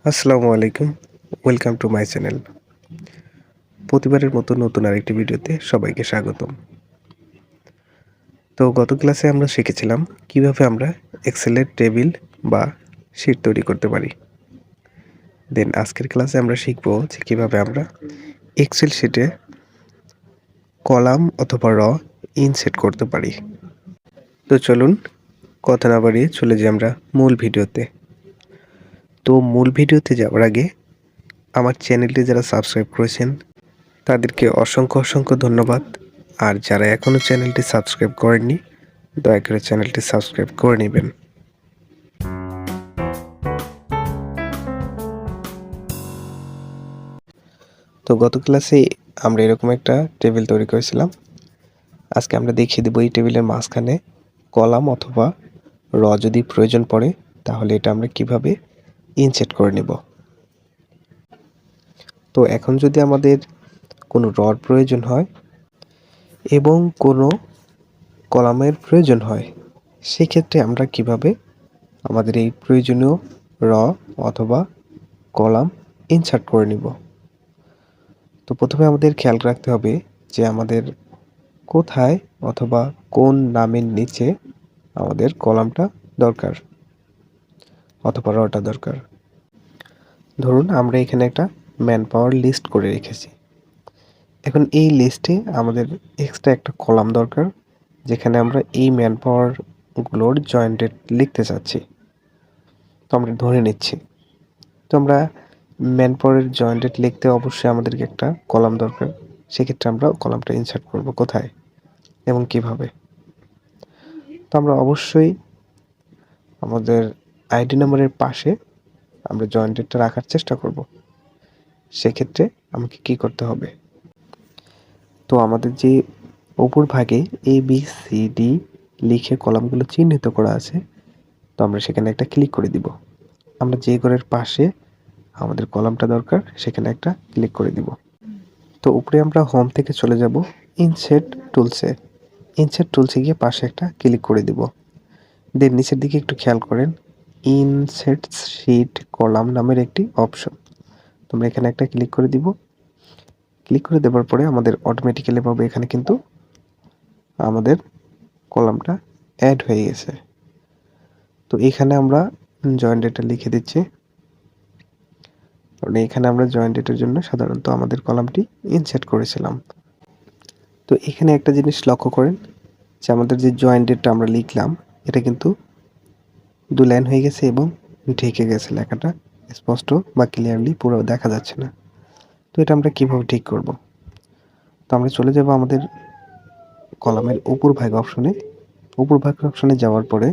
আসসালামু আলাইকুম। Welcome to my channel. প্রতিবারের মতো নতুন আরেকটি ভিডিওতে সবাইকে স্বাগতম। তো গত ক্লাসে আমরা শিখেছিলাম কিভাবে আমরা এক্সেলের টেবিল বা শীট তৈরি করতে পারি। দেন আজকের ক্লাসে আমরা শিখব যে কিভাবে আমরা এক্সেল শীটে কলাম অথবা ইনসার্ট করতে পারি। তো চলুন কথা না বাড়িয়ে চলে যাই আমরা মূল ভিডিওতে। তো মূল ভিডিওতে যাওয়ার আগে আমার চ্যানেলটি যারা সাবস্ক্রাইব করেছেন তাদেরকে অসংখ্য ধন্যবাদ। আর যারা এখনও চ্যানেলটি সাবস্ক্রাইব করেননি দয়া করে চ্যানেলটি সাবস্ক্রাইব করে নেবেন। তো গত ক্লাসে আমরা এরকম একটা টেবিল তৈরি করেছিলাম। আজকে আমরা দেখিয়ে দেবো এই টেবিলের মাঝখানে কলাম অথবা যদি প্রয়োজন পড়ে তাহলে এটা আমরা কিভাবে ইনসার্ট করে নেব। তো এখন যদি আমাদের কোনো রড প্রয়োজন হয় এবং কোনো কলামের প্রয়োজন হয় সেক্ষেত্রে আমরা কিভাবে আমাদের এই প্রয়োজনীয় অথবা কলাম ইনসার্ট করে নিব। তো প্রথমে আমাদের খেয়াল রাখতে হবে যে আমাদের কোথায় অথবা কোন নামের নিচে আমাদের কলামটা দরকার অথবা রটা দরকার। ধরুন আমরা এখানে একটা ম্যান পাওয়ার লিস্ট করে রেখেছি। এখন এই লিস্টে আমাদের এক্সট্রা একটা কলাম দরকার যেখানে আমরা এই ম্যান পাওয়ারগুলোর জয়েন্টেড লিখতে চাচ্ছি। তো আমরা ধরে নিচ্ছি তো আমরা ম্যান পাওয়ারের জয়েন্টেড লিখতে অবশ্যই আমাদেরকে একটা কলাম দরকার। সেক্ষেত্রে আমরা কলামটা ইনসার্ট করব কোথায় এবং কিভাবে। তো আমরা অবশ্যই আমাদের আইডি নাম্বারের পাশে আমরা জয়েন্টেডটা রাখার চেষ্টা করব। সেক্ষেত্রে আমাকে কি করতে হবে, তো আমাদের যে উপর ভাগে ABCD লিখে কলামগুলো চিহ্নিত করা আছে তো আমরা সেখানে একটা ক্লিক করে দিব। আমরা যে ঘরের পাশে আমাদের কলামটা দরকার সেখানে একটা ক্লিক করে দিব। তো উপরে আমরা হোম থেকে চলে যাব ইনসার্ট টুলসে। ইনসার্ট টুলসে গিয়ে পাশে একটা ক্লিক করে দিব। দেন নিচের দিকে একটু খেয়াল করেন, ইনসার্ট শীট কলাম নামের একটি অপশন। তোমরা এখানে একটা ক্লিক করে দিব। ক্লিক করে দেওয়ার পরে আমাদের অটোমেটিক্যালি ভাবে এখানে কিন্তু আমাদের কলামটা অ্যাড হয়ে গেছে। তো এখানে আমরা জয়েন্ট ডেটা লিখে দিচ্ছি, কারণ এখানে আমরা জয়েন্ট ডেটার জন্য সাধারণত আমাদের কলামটি ইনসার্ট করেছিলাম। তো এখানে একটা জিনিস লক্ষ্য করেন যে আমাদের যে জয়েন্ট ডেটটা আমরা লিখলাম এটা কিন্তু 2 লাইন হয়ে গেছে এবং ঢেকে গেছে, লেখাটা স্পষ্ট বা ক্লিয়ারলি পুরো দেখা যাচ্ছে না। তো এটা আমরা কিভাবে ঠিক করব? তো আমরা চলে যাব আমাদের কলামের উপর ভাগ অপশনে। উপর ভাগ অপশনে যাওয়ার পরে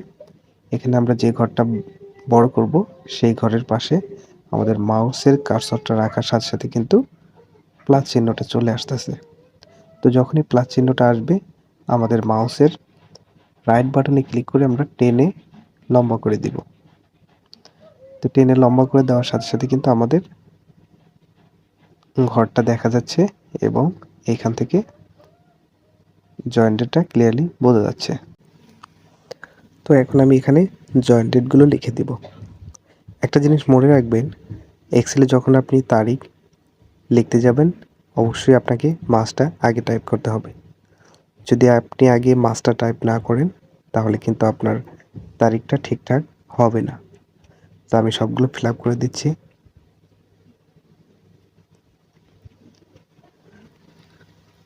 এখানে আমরা যে ঘরটা বড় করব সেই ঘরের পাশে আমাদের মাউসের কার্সরটা রাখার সাথে সাথে কিন্তু প্লাস চিহ্নটা চলে আসতেছে। তো যখনই প্লাস চিহ্নটা আসবে আমাদের মাউসের রাইট বাটনে ক্লিক করে আমরা টেনে লম্বা করে দিব। তো টেনে লম্বা করে দেওয়ার সাথে সাথে কিন্তু আমাদের ঘরটা দেখা যাচ্ছে এবং এইখান থেকে জয়েন্টেডটা ক্লিয়ারলি বোঝা যাচ্ছে। তো এখন আমি এখানে জয়েন্টেডগুলো লিখে দিব। একটা জিনিস মনে রাখবেন, এক্সেলে যখন আপনি তারিখ লিখতে যাবেন অবশ্যই আপনাকে মাসটা আগে টাইপ করতে হবে। যদি আপনি আগে মাসটা টাইপ না করেন তাহলে কিন্তু আপনার তারিখটা ঠিকঠাক হবে না। তো আমি সবগুলো ফিল আপ করে দিচ্ছি।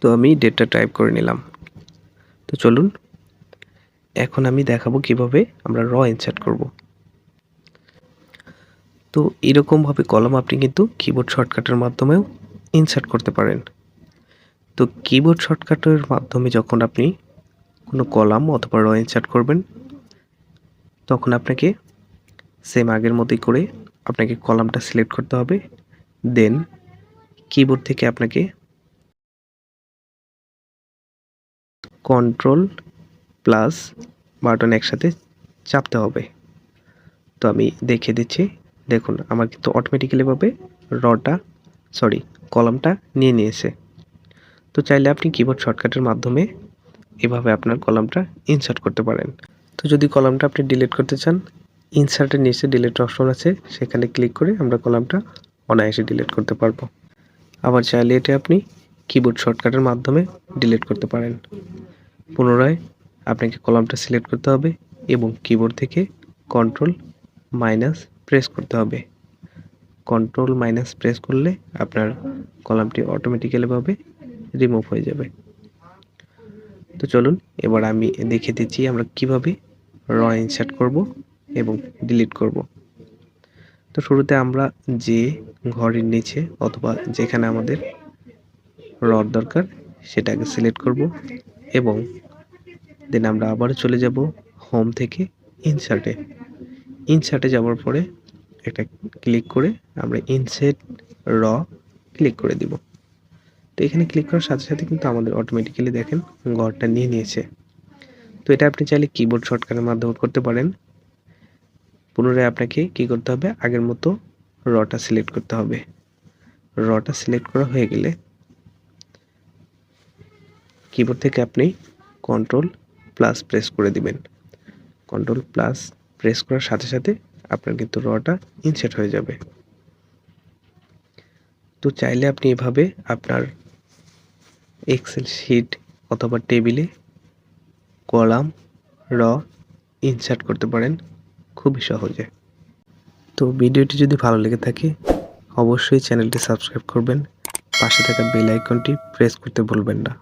তো আমি ডেটটা টাইপ করে নিলাম। তো চলুন এখন আমি দেখাবো কিভাবে আমরা ইনসার্ট করব। তো এরকমভাবে কলম আপনি কিন্তু কিবোর্ড শর্টকাটের মাধ্যমেও ইনসার্ট করতে পারেন। তো কিবোর্ড শর্টকাটের মাধ্যমে যখন আপনি কোনো কলাম অথবা ইনসার্ট করবেন তখন আপনাকে সেম আগের মতোই করে আপনাকে কলামটা সিলেক্ট করতে হবে। দেন কিবোর্ড থেকে আপনাকে কন্ট্রোল প্লাস বাটন একসাথে চাপতে হবে। তো আমি দেখিয়ে দিচ্ছি, দেখুন আমার কিন্তু অটোমেটিক্যালিভাবে কলামটা নিয়ে নিয়েছে। তো চাইলে আপনি কিবোর্ড শর্টকাটের মাধ্যমে এভাবে আপনার কলামটা ইনসার্ট করতে পারেন। তো যদি কলামটা আপনি ডিলিট করতে চান ইনসার্টের নিচে ডিলিট অপশন আছে, সেখানে ক্লিক করে আমরা কলামটা অনায়াসে ডিলিট করতে পারবো। আবার চাইলে এটা আপনি কিবোর্ড শর্টকাটের মাধ্যমে ডিলিট করতে পারেন। পুনরায় আপনাকে কলামটা সিলেক্ট করতে হবে এবং কিবোর্ড থেকে কন্ট্রোল মাইনাস প্রেস করতে হবে। কন্ট্রোল মাইনাস প্রেস করলে আপনার কলামটি অটোমেটিক্যালি ভাবে রিমুভ হয়ে যাবে। তো চলুন এবার আমি দেখিয়ে দিচ্ছি আমরা কিভাবে র ইনসার্ট করব এবং ডিলিট করব। তো শুরুতে আমরা যে ঘরের নিচে অথবা যেখানে আমাদের রড দরকার সেটাকে সিলেক্ট করব এবং দেন আমরা আবার চলে যাব হোম থেকে ইনসার্টে যাওয়ার পরে একটা ক্লিক করে আমরা ইনসার্ট র ক্লিক করে দিব। তো এখানে ক্লিক করার সাথে সাথে কিন্তু আমাদের অটোমেটিক্যালি দেখেন ঘরটা নিয়ে নিয়েছে। তো এটা আপনি চাইলে কিবোর্ড শর্টকাটের মাধ্যমে করতে পারেন। পুনরায় আপনাকে কি করতে হবে, আগের মতো রটা সিলেক্ট করতে হবে। রটা সিলেক্ট করা হয়ে গেলে কিবোর্ড থেকে আপনি কন্ট্রোল প্লাস প্রেস করে দিবেন। কন্ট্রোল প্লাস প্রেস করার সাথে সাথে আপনার কিন্তু রটা ইনসার্ট হয়ে যাবে। তো চাইলে আপনি এভাবে আপনার এক্সেল শিট অথবা টেবিলে কলাম র ইনসার্ট করতে পারেন খুবই সহজে। তো ভিডিওটি যদি ভালো লেগে থাকে অবশ্যই চ্যানেলটি সাবস্ক্রাইব করবেন, পাশে থাকা বেল আইকনটি প্রেস করতে ভুলবেন না।